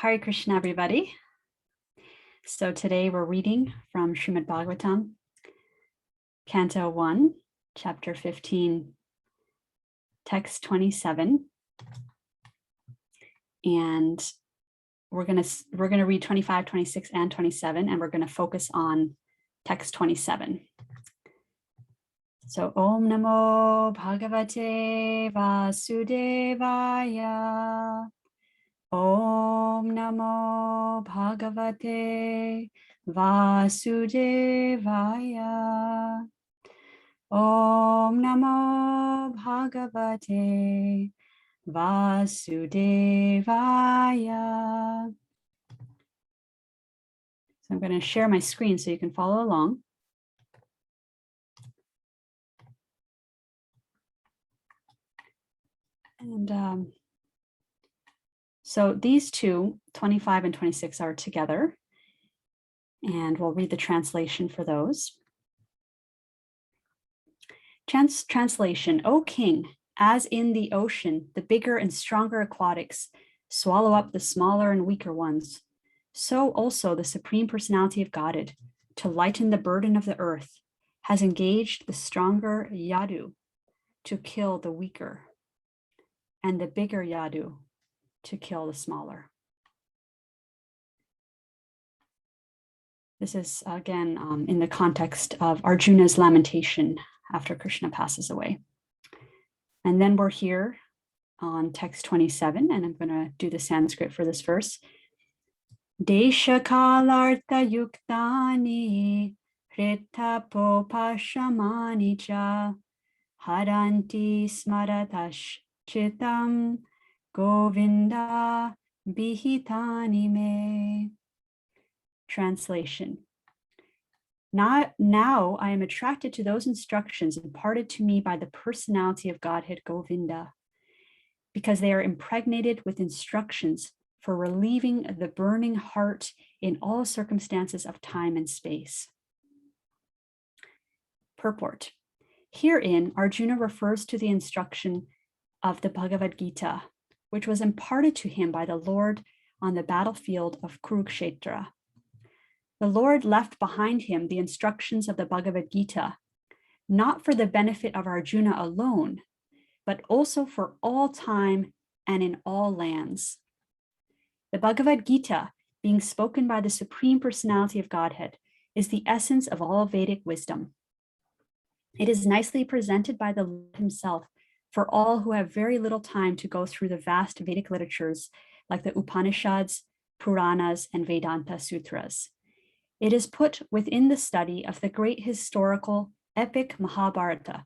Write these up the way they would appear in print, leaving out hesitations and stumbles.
Hare Krishna, everybody. So today we're reading from Srimad Bhagavatam Canto 1, Chapter 15, Text 27. And we're gonna read 25, 26, and 27, and we're gonna focus on text 27. So Om Namo Bhagavate Vasudevaya. Om Namo Bhagavate Vasudevaya. Om Namo Bhagavate Vasudevaya. So I'm going to share my screen so you can follow along. And so these two, 25 and 26, are together, and we'll read the translation for those. Translation, O King, as in the ocean, the bigger and stronger aquatics swallow up the smaller and weaker ones, so also the Supreme Personality of Godhead, to lighten the burden of the earth, has engaged the stronger Yadu to kill the weaker, and the bigger Yadu to kill the smaller. This is again in the context of Arjuna's lamentation after Krishna passes away. And then we're here on text 27, and I'm going to do the Sanskrit for this verse. Desha kalartha yuktani hritapo pashamani cha haranti smaratashitam Govinda Bihitani Me. Translation. Now I am attracted to those instructions imparted to me by the personality of Godhead Govinda, because they are impregnated with instructions for relieving the burning heart in all circumstances of time and space. Purport. Herein, Arjuna refers to the instruction of the Bhagavad-gita, which was imparted to him by the Lord on the battlefield of Kurukshetra. The Lord left behind him the instructions of the Bhagavad-gita, not for the benefit of Arjuna alone, but also for all time and in all lands. The Bhagavad-gita, being spoken by the Supreme Personality of Godhead, is the essence of all Vedic wisdom. It is nicely presented by the Lord himself for all who have very little time to go through the vast Vedic literatures like the Upanishads, Puranas, and Vedanta Sutras. It is put within the study of the great historical epic Mahabharata,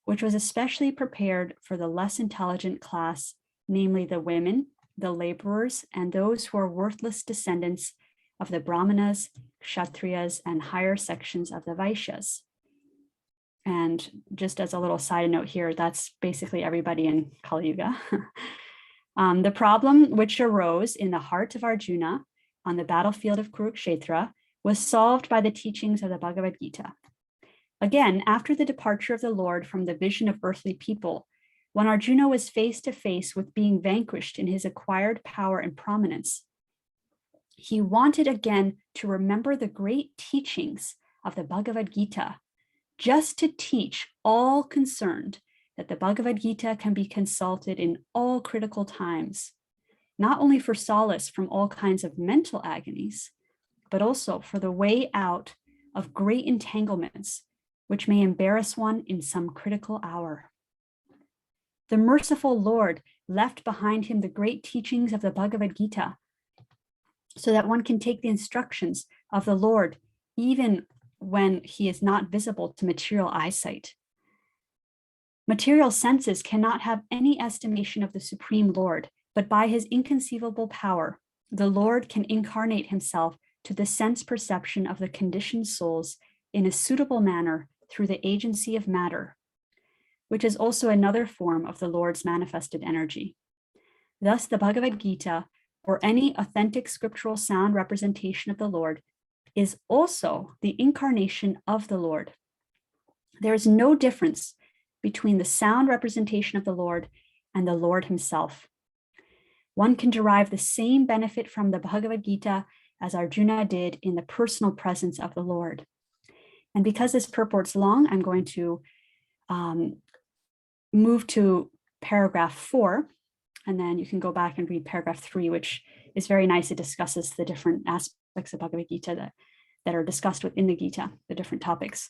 which was especially prepared for the less intelligent class, namely the women, the laborers, and those who are worthless descendants of the Brahmanas, Kshatriyas, and higher sections of the Vaishyas. And just as a little side note here, that's basically everybody in Kali Yuga. The problem which arose in the heart of Arjuna on the battlefield of Kurukshetra was solved by the teachings of the Bhagavad-gita. Again, after the departure of the Lord from the vision of earthly people, when Arjuna was face to face with being vanquished in his acquired power and prominence, he wanted again to remember the great teachings of the Bhagavad-gita, just to teach all concerned that the Bhagavad-gita can be consulted in all critical times, not only for solace from all kinds of mental agonies, but also for the way out of great entanglements, which may embarrass one in some critical hour. The merciful Lord left behind him the great teachings of the Bhagavad-gita, so that one can take the instructions of the Lord even when he is not visible to material eyesight. Material senses cannot have any estimation of the Supreme Lord, but by his inconceivable power, the Lord can incarnate himself to the sense perception of the conditioned souls in a suitable manner through the agency of matter, which is also another form of the Lord's manifested energy. Thus, the Bhagavad-gita, or any authentic scriptural sound representation of the Lord, is also the incarnation of the Lord. There is no difference between the sound representation of the Lord and the Lord himself. One can derive the same benefit from the Bhagavad-gita as Arjuna did in the personal presence of the Lord. And because this purport's long, I'm going to move to paragraph 4, and then you can go back and read paragraph 3, which is very nice. It discusses the different aspects of Bhagavad-gita that are discussed within the Gita, the different topics.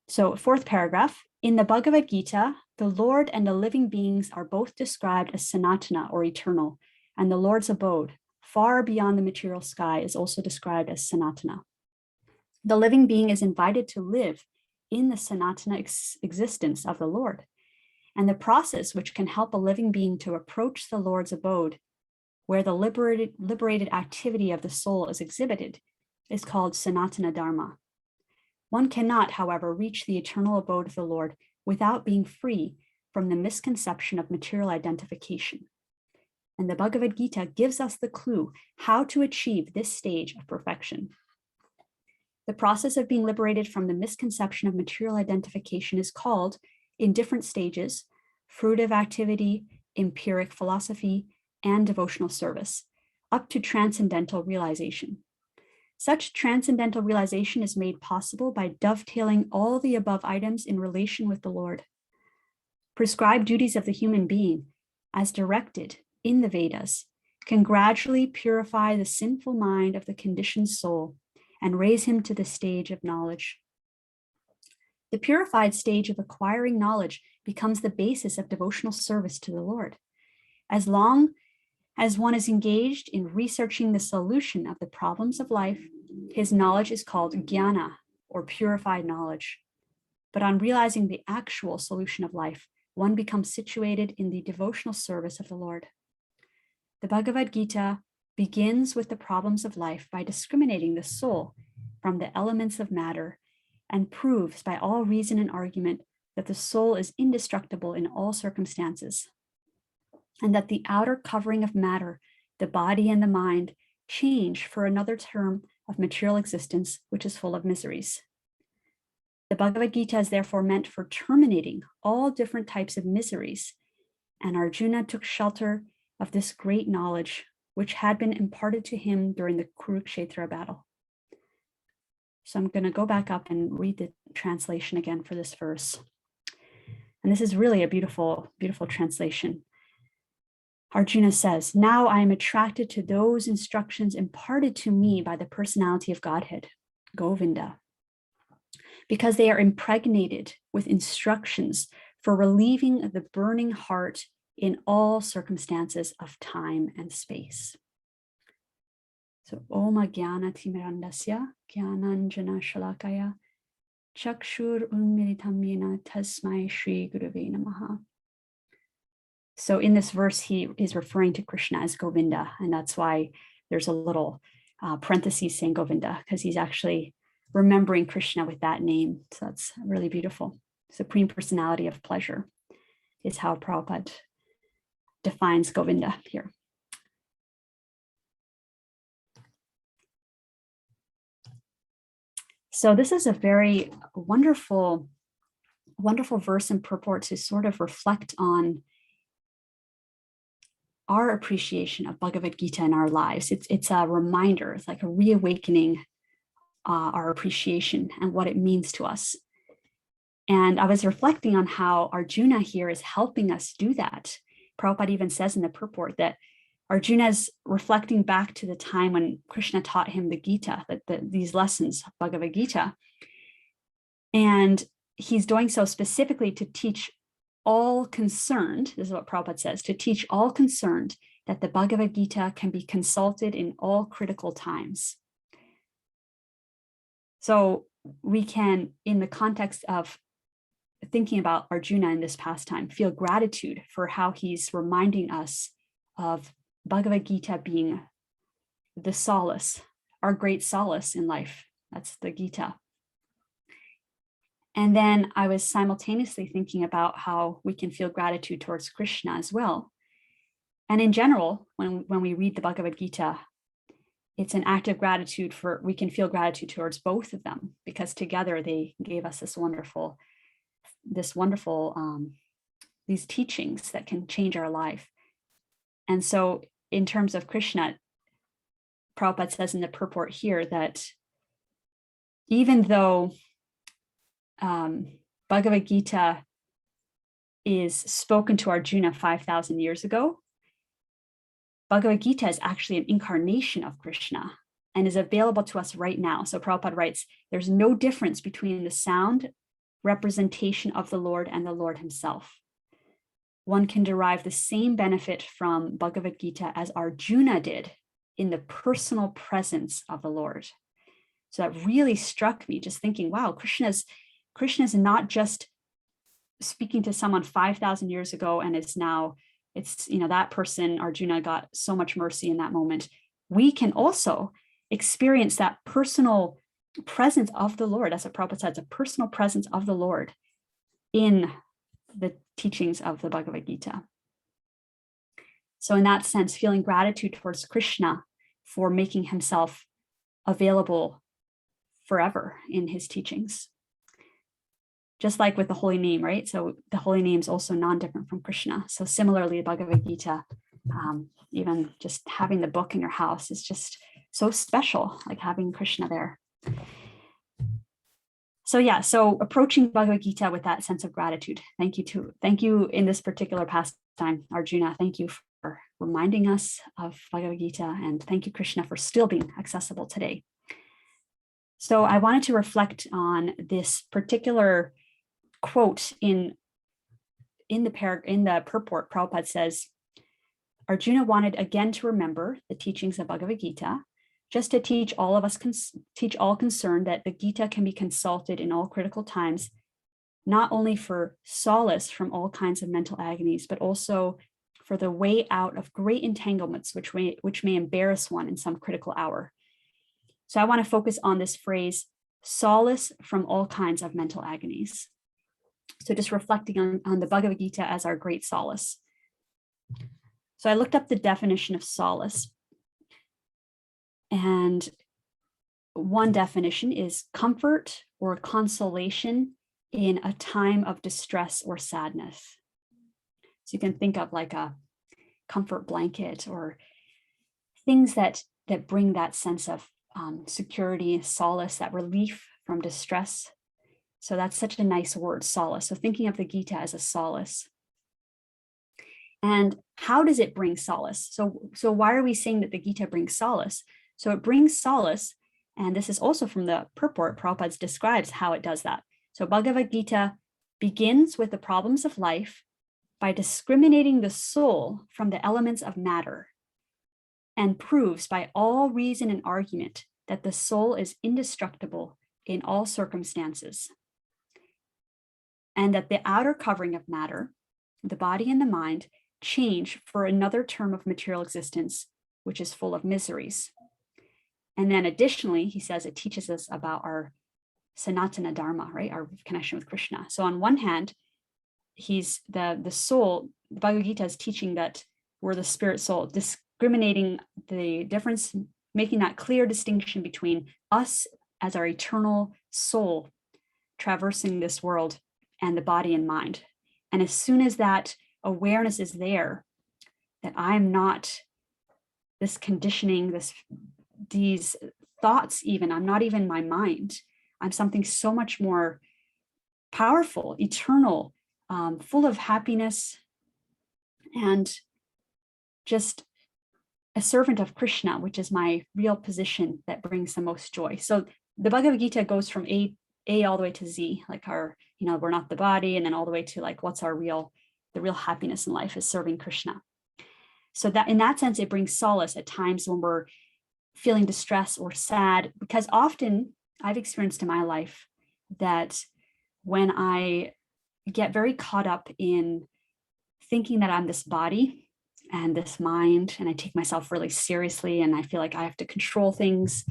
So 4th paragraph, in the Bhagavad-gita, the Lord and the living beings are both described as Sanatana, or eternal, and the Lord's abode, far beyond the material sky, is also described as Sanatana. The living being is invited to live in the Sanatana existence of the Lord. And the process which can help a living being to approach the Lord's abode, where the liberated activity of the soul is exhibited, is called Sanatana Dharma. One cannot, however, reach the eternal abode of the Lord without being free from the misconception of material identification. And the Bhagavad-gita gives us the clue how to achieve this stage of perfection. The process of being liberated from the misconception of material identification is called, in different stages, fruitive activity, empiric philosophy, and devotional service, up to transcendental realization. Such transcendental realization is made possible by dovetailing all the above items in relation with the Lord. Prescribed duties of the human being, as directed in the Vedas, can gradually purify the sinful mind of the conditioned soul and raise him to the stage of knowledge. The purified stage of acquiring knowledge becomes the basis of devotional service to the Lord. As long as one is engaged in researching the solution of the problems of life, his knowledge is called jnana, or purified knowledge. But on realizing the actual solution of life, one becomes situated in the devotional service of the Lord. The Bhagavad-gita begins with the problems of life by discriminating the soul from the elements of matter, and proves by all reason and argument that the soul is indestructible in all circumstances, and that the outer covering of matter, the body and the mind, change for another term of material existence, which is full of miseries. The Bhagavad-gita is therefore meant for terminating all different types of miseries, and Arjuna took shelter of this great knowledge, which had been imparted to him during the Kurukshetra battle. So I'm going to go back up and read the translation again for this verse. And this is really a beautiful, beautiful translation. Arjuna says, "Now I am attracted to those instructions imparted to me by the personality of Godhead, Govinda, because they are impregnated with instructions for relieving the burning heart in all circumstances of time and space." So, Om Jnana Timirandasya Jnananjana Shalakaya Chakshur Unmilitam Yena Tasmai Shri Gurave Namaha. So in this verse, he is referring to Krishna as Govinda, and that's why there's a little parentheses saying Govinda, because he's actually remembering Krishna with that name. So that's really beautiful. Supreme Personality of Pleasure is how Prabhupada defines Govinda here. So this is a very wonderful, wonderful verse and purport to sort of reflect on our appreciation of Bhagavad-gita in our lives. It's a reminder, it's like a reawakening our appreciation and what it means to us. And I was reflecting on how Arjuna here is helping us do that. Prabhupada even says in the purport that Arjuna is reflecting back to the time when Krishna taught him the Gita, these lessons, Bhagavad-gita. And he's doing so specifically to teach all concerned, this is what Prabhupada says, to teach all concerned that the Bhagavad-gita can be consulted in all critical times. So we can, in the context of thinking about Arjuna in this pastime, feel gratitude for how he's reminding us of Bhagavad-gita being the solace, our great solace in life. That's the Gita. And then I was simultaneously thinking about how we can feel gratitude towards Krishna as well. And in general, when we read the Bhagavad-gita, it's an act of gratitude we can feel gratitude towards both of them, because together they gave us these teachings that can change our life. And so in terms of Krishna, Prabhupada says in the purport here that even though Bhagavad-gita is spoken to Arjuna 5,000 years ago, Bhagavad-gita is actually an incarnation of Krishna and is available to us right now. So Prabhupada writes, there's no difference between the sound representation of the Lord and the Lord himself. One can derive the same benefit from Bhagavad-gita as Arjuna did in the personal presence of the Lord. So that really struck me, just thinking, wow, Krishna's not just speaking to someone 5,000 years ago and it's now, that person, Arjuna, got so much mercy in that moment. We can also experience that personal presence of the Lord, as Prabhupada says, a personal presence of the Lord in the teachings of the Bhagavad-gita. So in that sense, feeling gratitude towards Krishna for making himself available forever in his teachings. Just like with the holy name, right? So the holy name is also non-different from Krishna. So similarly, the Bhagavad-gita, even just having the book in your house is just so special, like having Krishna there. So yeah, so approaching Bhagavad-gita with that sense of gratitude. Thank you in this particular pastime, Arjuna. Thank you for reminding us of Bhagavad-gita, and thank you, Krishna, for still being accessible today. So I wanted to reflect on this particular quote in the purport. Prabhupada says, Arjuna wanted again to remember the teachings of Bhagavad-gita, just to teach all concerned that the Gita can be consulted in all critical times, not only for solace from all kinds of mental agonies, but also for the way out of great entanglements, which may embarrass one in some critical hour. So I want to focus on this phrase, solace from all kinds of mental agonies. So just reflecting on the Bhagavad-gita as our great solace. So I looked up the definition of solace. And one definition is comfort or consolation in a time of distress or sadness. So you can think of like a comfort blanket or things that bring that sense of security, solace, that relief from distress. So that's such a nice word, solace. So thinking of the Gita as a solace. And how does it bring solace? So why are we saying that the Gita brings solace? So it brings solace, and this is also from the purport. Prabhupada describes how it does that. So Bhagavad-gita begins with the problems of life by discriminating the soul from the elements of matter, and proves by all reason and argument that the soul is indestructible in all circumstances, and that the outer covering of matter, the body and the mind, change for another term of material existence, which is full of miseries. And then additionally, he says it teaches us about our Sanatana Dharma, right? Our connection with Krishna. So on one hand, he's the soul, the Bhagavad Gita is teaching that we're the spirit soul, discriminating the difference, making that clear distinction between us as our eternal soul traversing this world and the body and mind. And as soon as that awareness is there, that I'm not this conditioning, these thoughts even, I'm not even my mind, I'm something so much more powerful, eternal, full of happiness, and just a servant of Krishna, which is my real position that brings the most joy. So the Bhagavad Gita goes from A all the way to Z, like our, we're not the body, and then all the way to like what's the real happiness in life is serving Krishna. So that in that sense, it brings solace at times when we're feeling distress or sad, because often I've experienced in my life that when I get very caught up in thinking that I'm this body and this mind, and I take myself really seriously, and I feel like I have to control things,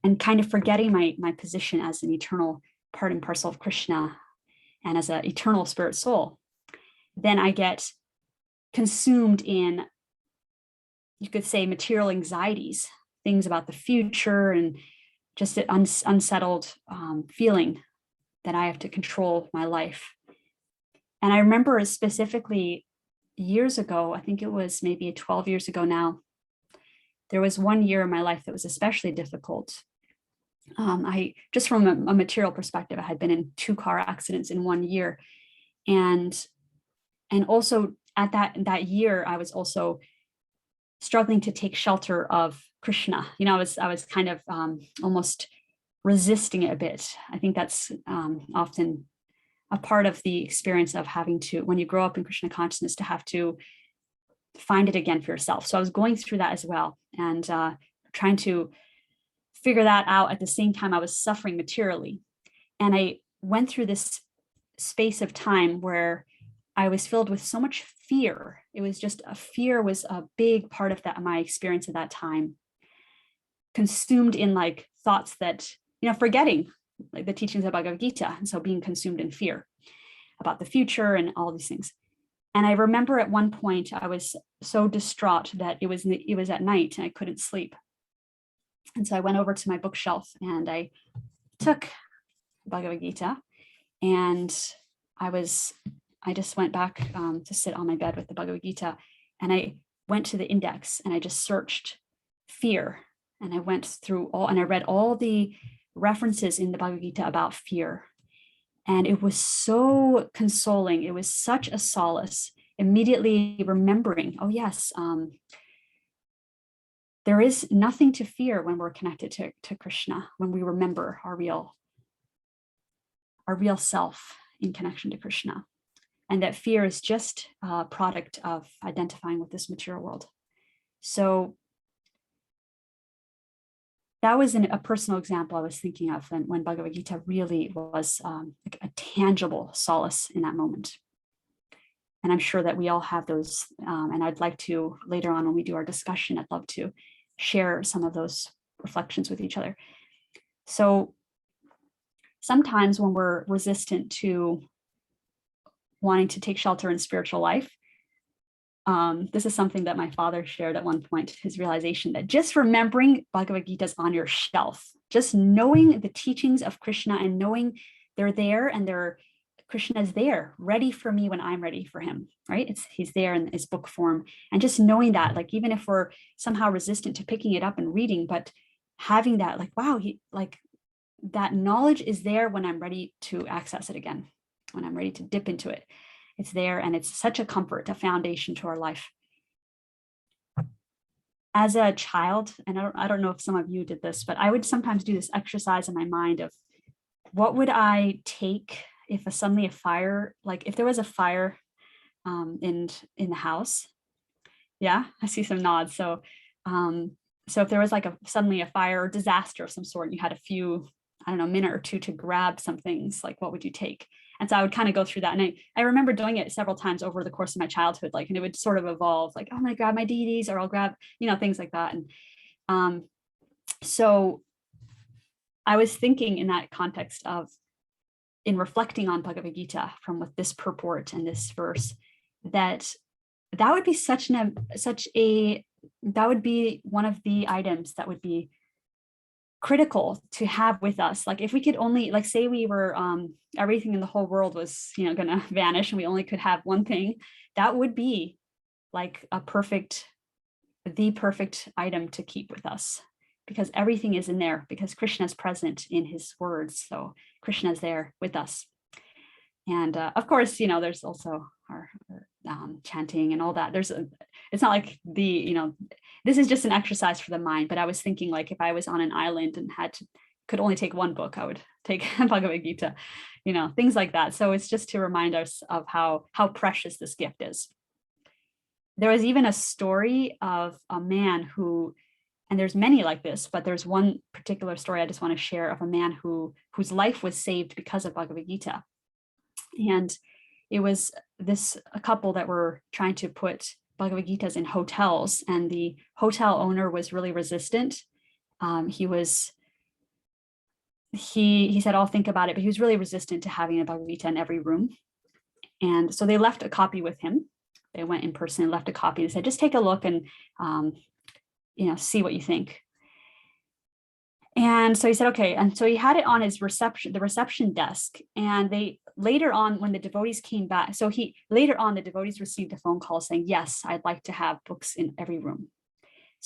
and kind of forgetting my position as an eternal part and parcel of Krishna and as an eternal spirit soul, then I get consumed in, you could say, material anxieties, things about the future, and just an unsettled feeling that I have to control my life. And I remember specifically years ago, I think it was maybe 12 years ago now, There was one year in my life that was especially difficult. I just from a material perspective, I had been in 2 car accidents in 1 year, and also at that year, I was also struggling to take shelter of Krishna. You know, I was kind of almost resisting it a bit. I think that's often a part of the experience of having to, when you grow up in Krishna consciousness, to have to find it again for yourself. So I was going through that as well, and trying to figure that out at the same time I was suffering materially. And I went through this space of time where I was filled with so much fear. It was just fear was a big part of that, my experience at that time, consumed in like thoughts that, you know, forgetting like the teachings of Bhagavad-gita. And so being consumed in fear about the future and all these things. And I remember at one point I was so distraught that it was at night and I couldn't sleep. And so I went over to my bookshelf and I took Bhagavad-gita, and I just went back to sit on my bed with the Bhagavad-gita, and I went to the index and I just searched fear, and I went through and I read all the references in the Bhagavad-gita about fear. And it was so consoling. It was such a solace, immediately remembering, oh yes, there is nothing to fear when we're connected to Krishna, when we remember our real self in connection to Krishna. And that fear is just a product of identifying with this material world. So that was a personal example I was thinking of when Bhagavad Gita really was like a tangible solace in that moment. And I'm sure that we all have those. And I'd like to, later on when we do our discussion, I'd love to share some of those reflections with each other. So sometimes when we're resistant to wanting to take shelter in spiritual life, this is something that my father shared at one point, his realization that just remembering Bhagavad Gita's on your shelf, just knowing the teachings of Krishna and knowing they're there and Krishna is there, ready for me when I'm ready for him, right? He's there in his book form. And just knowing that, like, even if we're somehow resistant to picking it up and reading, but having that, like, wow, that knowledge is there when I'm ready to access it again, when I'm ready to dip into it. It's there, and it's such a comfort, a foundation to our life. As a child, and I don't know if some of you did this, but I would sometimes do this exercise in my mind of what would I take if suddenly a fire, like if there was a fire in the house. Yeah, I see some nods. So if there was like suddenly a fire or disaster of some sort, and you had a few, I don't know, minute or two to grab some things, like what would you take? And so I would kind of go through that. And I remember doing it several times over the course of my childhood, like, and it would sort of evolve, like, oh, I'm gonna grab my deities, or I'll grab, you know, things like that. And so I was thinking in that context of, in reflecting on Bhagavad Gita from with this purport and this verse, that would be that would be one of the items that would be critical to have with us. Like if we could only, like, say we were everything in the whole world was, you know, gonna vanish and we only could have one thing, that would be like the perfect item to keep with us, because everything is in there, because Krishna is present in his words. So Krishna is there with us. And of course, you know, there's also our chanting and all that. It's not like this is just an exercise for the mind, but I was thinking, like, if I was on an island and could only take one book, I would take Bhagavad Gita, you know, things like that. So it's just to remind us of how precious this gift is. There was even a story of a man who, and there's many like this, but there's one particular story I just want to share of a man whose life was saved because of Bhagavad Gita. And it was a couple that were trying to put Bhagavad Gitas in hotels, and the hotel owner was really resistant. He said, I'll think about it, but he was really resistant to having a Bhagavad Gita in every room. And so they left a copy with him. They went in person and left a copy and said, just take a look and see what you think. And so he said, okay. And so he had it on the reception desk. And later on, when the devotees came back, the devotees received a phone call saying, yes, I'd like to have books in every room.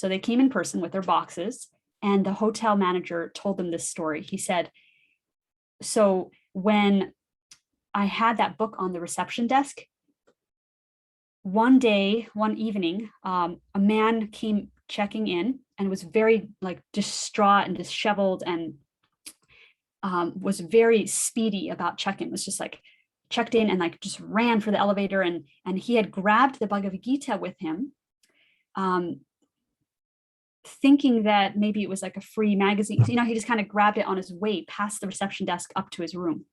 So they came in person with their boxes, and the hotel manager told them this story. He said, so when I had that book on the reception desk, one evening, a man came checking in and was very like distraught and disheveled, and was very speedy about check-in. Was just like checked in and like just ran for the elevator, and he had grabbed the Bhagavad-gita with him, thinking that maybe it was like a free magazine. You know, he just kind of grabbed it on his way past the reception desk up to his room.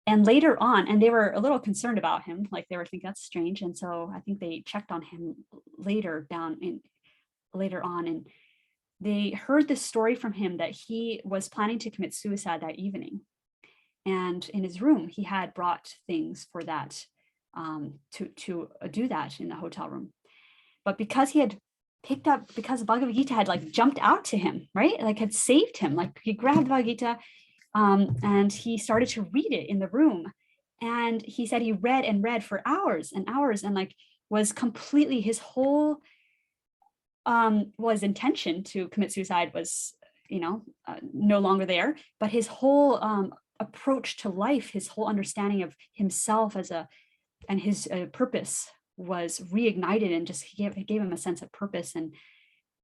And later on, and they were a little concerned about him, like they were thinking that's strange. And so I think they checked on him later on, and they heard this story from him that he was planning to commit suicide that evening. And in his room, he had brought things for that, to do that in the hotel room. But because he had because Bhagavad Gita had like jumped out to him, right? Like had saved him. Like he grabbed Bhagavad Gita, and he started to read it in the room. And he said he read and read for hours and hours, and like was completely, his whole his intention to commit suicide was, no longer there, but his whole approach to life, his whole understanding of himself and his purpose was reignited, and just it gave him a sense of purpose. And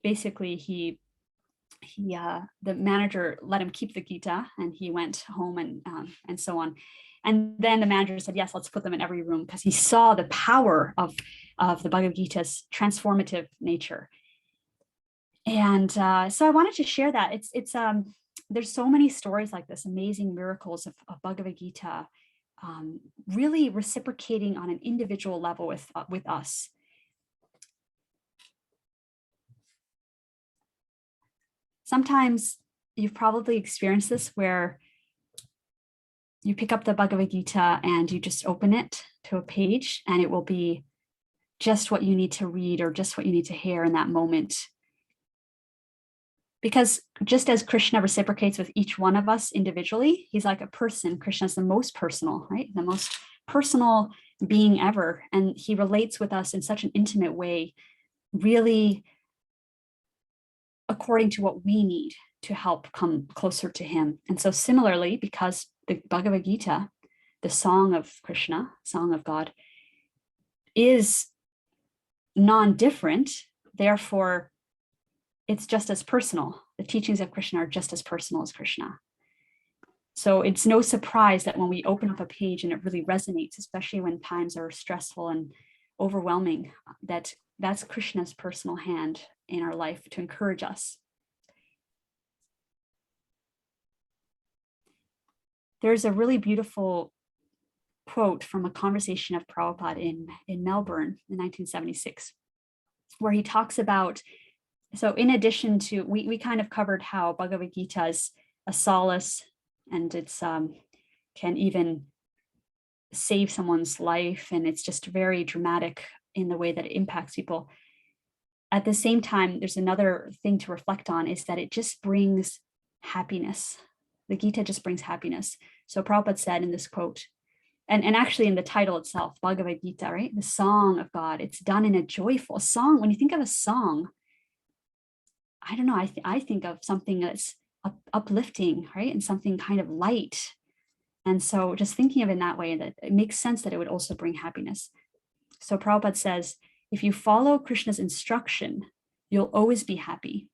basically the manager let him keep the Gita, and he went home, and so on. And then the manager said, yes, let's put them in every room, because he saw the power of the Bhagavad Gita's transformative nature. And so I wanted to share that. It's there's so many stories like this, amazing miracles of Bhagavad Gita, really reciprocating on an individual level with us. Sometimes you've probably experienced this, where you pick up the Bhagavad Gita and you just open it to a page, and it will be just what you need to read or just what you need to hear in that moment. Because just as Krishna reciprocates with each one of us individually, he's like a person. Krishna's the most personal, right? The most personal being ever. And he relates with us in such an intimate way, really according to what we need to help come closer to him. And so similarly, because the Bhagavad Gita, the song of Krishna, song of God, is non-different, therefore it's just as personal. The teachings of Krishna are just as personal as Krishna. So it's no surprise that when we open up a page and it really resonates, especially when times are stressful and overwhelming, that's Krishna's personal hand in our life to encourage us. There's a really beautiful quote from a conversation of Prabhupada in Melbourne in 1976, where he talks about, so in addition to, we kind of covered how Bhagavad Gita is a solace, and it's can even save someone's life, and it's just very dramatic in the way that it impacts people. At the same time, there's another thing to reflect on, is that it just brings happiness. The Gita just brings happiness. So Prabhupada said in this quote, and actually in the title itself, Bhagavad Gita, right? The song of God, it's done in a joyful song. When you think of a song, I don't know, I think of something that's uplifting, right? And something kind of light. And so just thinking of it in that way, that it makes sense that it would also bring happiness. So Prabhupada says, if you follow Krishna's instruction, you'll always be happy.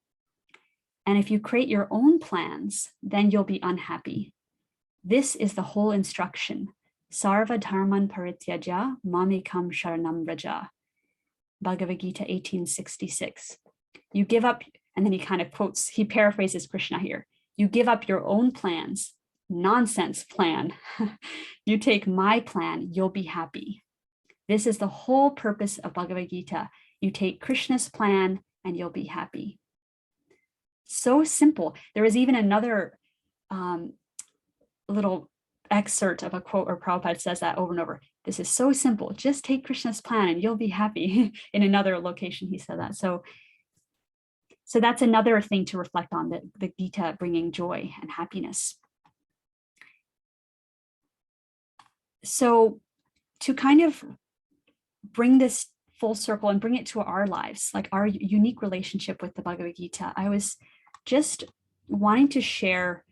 And if you create your own plans, then you'll be unhappy. This is the whole instruction. Sarva dharman parityaja mamekam sharanam vraja. Bhagavad Gita 1866. You give up, and then he kind of quotes, he paraphrases Krishna here. You give up your own plans, nonsense plan. You take my plan, you'll be happy. This is the whole purpose of Bhagavad Gita. You take Krishna's plan and you'll be happy. So simple. There is even another little excerpt of a quote where Prabhupada says that over and over. This is so simple. Just take Krishna's plan and you'll be happy. In another location, he said that. So that's another thing to reflect on, the Gita bringing joy and happiness. So to kind of bring this full circle and bring it to our lives, like our unique relationship with the Bhagavad-gita, I was just wanting to share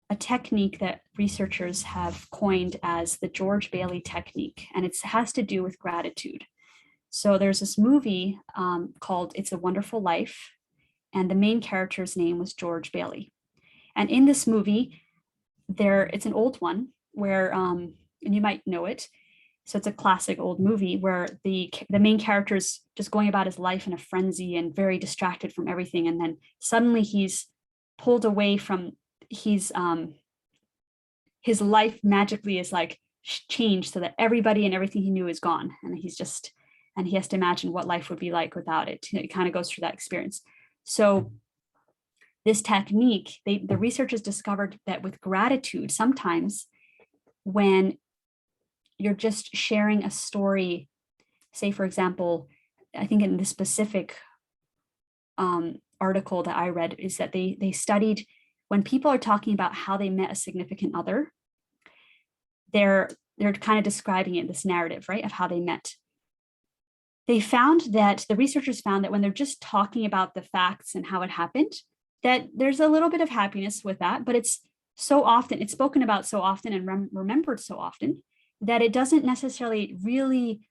a technique that researchers have coined as the George Bailey technique, and it has to do with gratitude. So there's this movie called It's a Wonderful Life, and the main character's name was George Bailey. And in this movie, it's an old one where, and you might know it, so it's a classic old movie where the main character is just going about his life in a frenzy and very distracted from everything. And then suddenly he's pulled away from, his life magically is like changed so that everybody and everything he knew is gone. And he has to imagine what life would be like without it. It kind of goes through that experience. So this technique, the researchers discovered that with gratitude, sometimes when you're just sharing a story, say, for example, I think in this specific article that I read is that they studied when people are talking about how they met a significant other, they're kind of describing it, this narrative, right, of how they met. The researchers found that when they're just talking about the facts and how it happened, that there's a little bit of happiness with that, but it's spoken about so often and remembered so often that it doesn't necessarily really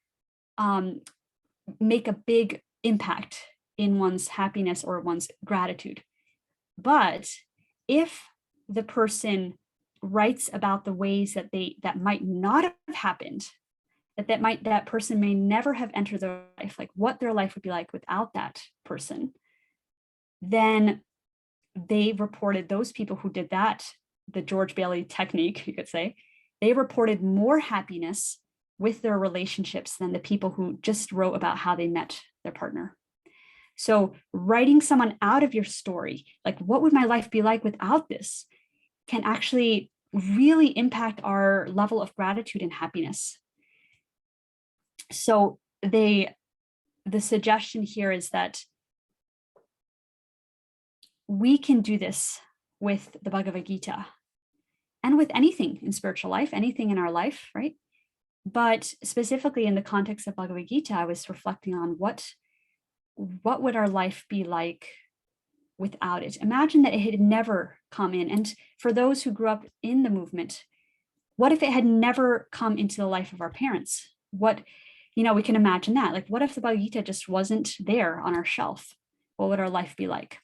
make a big impact in one's happiness or one's gratitude. But if the person writes about the ways that might not have happened, that person may never have entered their life, like what their life would be like without that person, then they reported, those people who did that, the George Bailey technique, you could say, they reported more happiness with their relationships than the people who just wrote about how they met their partner. So writing someone out of your story, like what would my life be like without this, can actually really impact our level of gratitude and happiness. So the suggestion here is that we can do this with the Bhagavad-gita and with anything in spiritual life, anything in our life, right? But specifically in the context of Bhagavad-gita, I was reflecting on what would our life be like without it? Imagine that it had never come in. And for those who grew up in the movement, what if it had never come into the life of our parents? We can imagine that. Like, what if the Bhagavad-gita just wasn't there on our shelf? What would our life be like?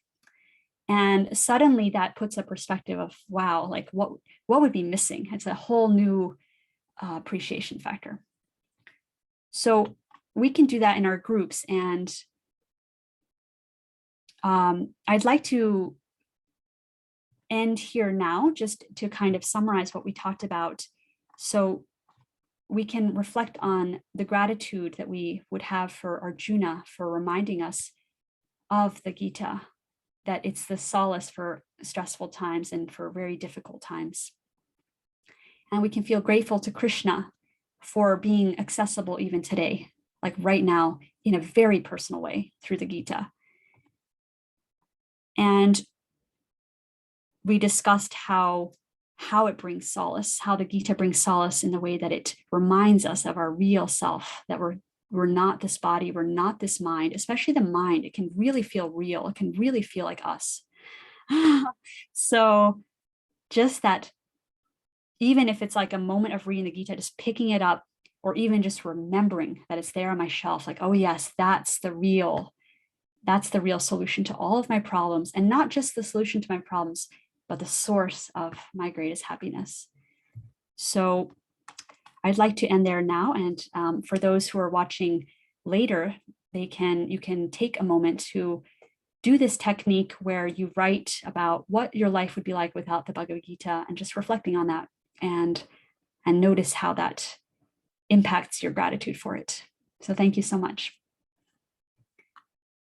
And suddenly that puts a perspective of, wow, like what would be missing? It's a whole new appreciation factor. So we can do that in our groups. And I'd like to end here now, just to kind of summarize what we talked about. So we can reflect on the gratitude that we would have for Arjuna for reminding us of the Gita, that it's the solace for stressful times and for very difficult times. And we can feel grateful to Krishna for being accessible even today, like right now, in a very personal way through the Gita. And we discussed how it brings solace, how the Gita brings solace in the way that it reminds us of our real self, that we're not this body, we're not this mind, especially the mind. It can really feel real. It can really feel like us. So just that, even if it's like a moment of reading the Gita, just picking it up, or even just remembering that it's there on my shelf, like, oh yes, that's the real solution to all of my problems, and not just the solution to my problems, but the source of my greatest happiness. So I'd like to end there now. And for those who are watching later, you can take a moment to do this technique where you write about what your life would be like without the Bhagavad-gita, and just reflecting on that and notice how that impacts your gratitude for it. So thank you so much.